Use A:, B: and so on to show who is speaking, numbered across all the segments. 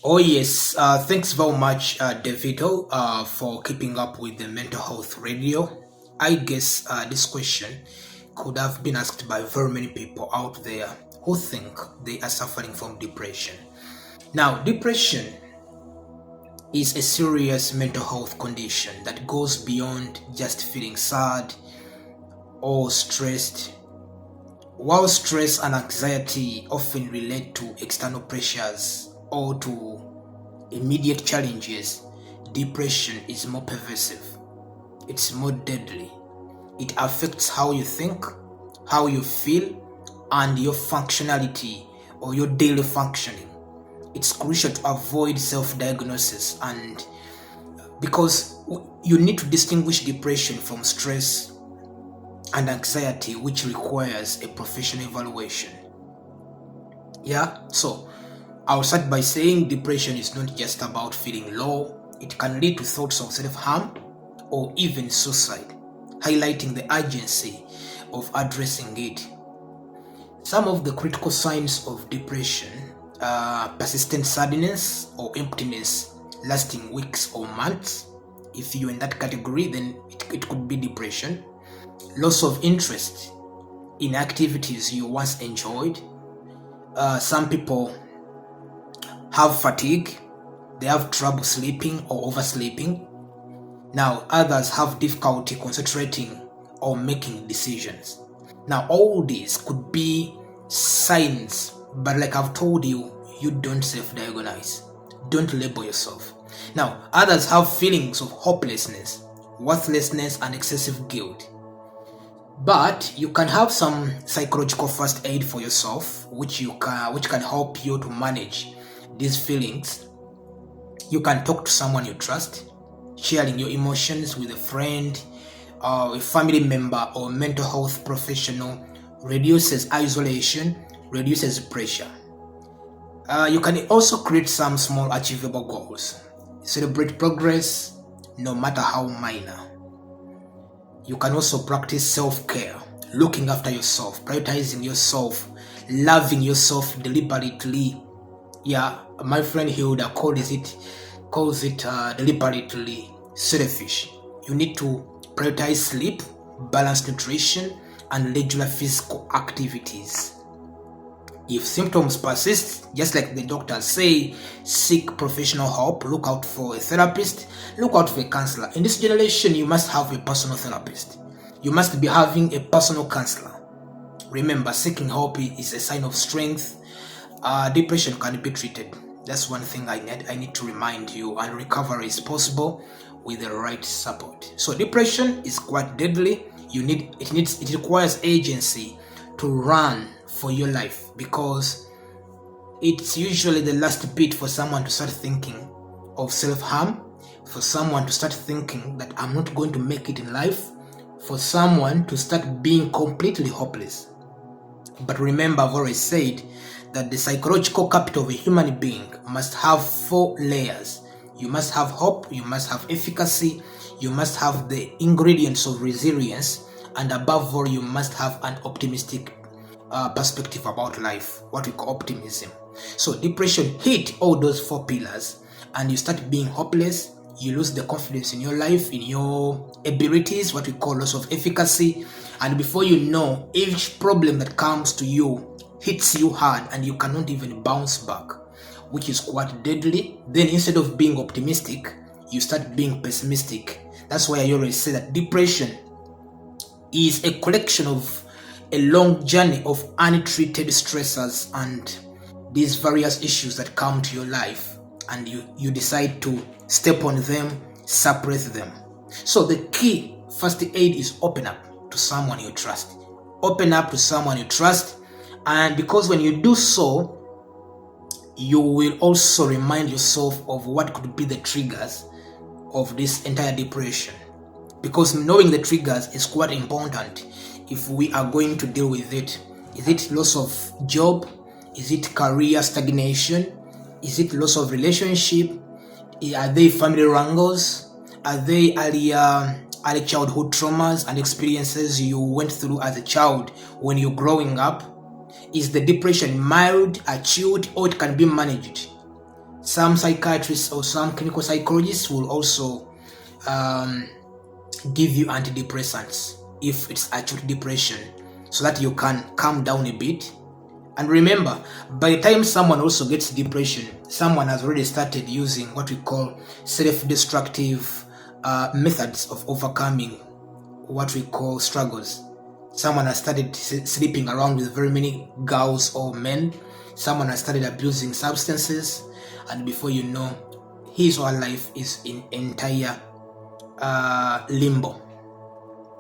A: Oh yes, thanks very much, Davido, for keeping up with the mental health radio. I guess this question could have been asked by very many people out there who think they are suffering from depression. Now, depression is a serious mental health condition that goes beyond just feeling sad or stressed. While stress and anxiety often relate to external pressures or to immediate challenges, depression is more pervasive. It's more deadly. It affects how you think, how you feel, and your functionality or your daily functioning. It's crucial to avoid self diagnosis and because you need to distinguish depression from stress and anxiety, which requires a professional evaluation. Yeah, so I'll start by saying depression is not just about feeling low, it can lead to thoughts of self harm or even suicide, highlighting the urgency of addressing it. Some of the critical signs of depression are persistent sadness or emptiness lasting weeks or months. If you're in that category, then it could be depression. Loss of interest in activities you once enjoyed. Some people have fatigue, they have trouble sleeping or oversleeping. Now, others have difficulty concentrating or making decisions. Now, all these could be signs, but like I've told you, you don't self diagnose, don't label yourself. Now, others have feelings of hopelessness, worthlessness, and excessive guilt. But you can have some psychological first aid for yourself, which can help you to manage these feelings. You can talk to someone you trust. Sharing your emotions with a friend, a family member, or mental health professional reduces isolation, reduces pressure. You can also create some small achievable goals. Celebrate progress, no matter how minor. You can also practice self-care, looking after yourself, prioritizing yourself, loving yourself deliberately. Yeah, my friend Hilda calls it deliberately selfish. You need to prioritize sleep, balanced nutrition, and regular physical activities. If symptoms persist, just like the doctors say, seek professional help, look out for a therapist, look out for a counselor. In this generation, you must have a personal therapist. You must be having a personal counselor. Remember, seeking help is a sign of strength. Depression can be treated. That's one thing I need to remind you, and recovery is possible with the right support. So depression is quite deadly. It requires agency to run for your life because it's usually the last bit for someone to start thinking of self-harm, for someone to start thinking that I'm not going to make it in life, for someone to start being completely hopeless. But remember, I've already said that the psychological capital of a human being must have 4 layers. You must have hope, you must have efficacy, you must have the ingredients of resilience, and above all, you must have an optimistic perspective about life, what we call optimism. So depression hit all those 4 pillars and you start being hopeless. You lose the confidence in your life, in your abilities, what we call loss of efficacy. And before you know, each problem that comes to you hits you hard and you cannot even bounce back, which is quite deadly. Then instead of being optimistic, you start being pessimistic. That's why I always say that depression is a collection of a long journey of untreated stressors and these various issues that come to your life, and you decide to step on them, suppress them. So the key first aid is open up to someone you trust. Open up to someone you trust, and because when you do so, you will also remind yourself of what could be the triggers of this entire depression, because knowing the triggers is quite important if we are going to deal with it. Is it loss of job? Is it career stagnation? Is it loss of relationship? Are they family wrangles? Are they early childhood traumas and experiences you went through as a child when you're growing up? Is the depression mild, acute, or it can be managed? Some psychiatrists or some clinical psychologists will also give you antidepressants if it's acute depression, so that you can calm down a bit. And remember, by the time someone also gets depression, someone has already started using what we call self-destructive methods of overcoming what we call struggles. Someone has started sleeping around with very many girls or men. Someone has started abusing substances, and before you know, his or her life is in entire limbo.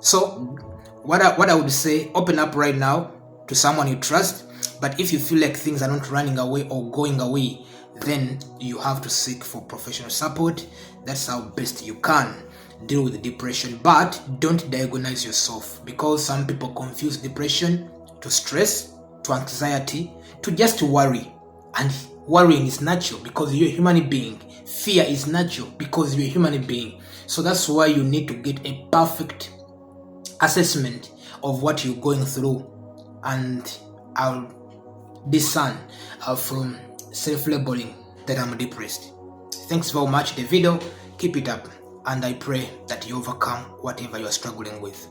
A: So what I would say, open up right now to someone you trust. But if you feel like things are not running away or going away, then you have to seek for professional support. That's how best you can deal with depression. But don't diagnose yourself, because some people confuse depression to stress, to anxiety, to just worry. And worrying is natural because you're a human being. Fear is natural because you're a human being. So that's why you need to get a perfect assessment of what you're going through, and I'll discern from self-labeling that I'm depressed. Thanks very much, Davido. Keep it up, and I pray that you overcome whatever you're struggling with.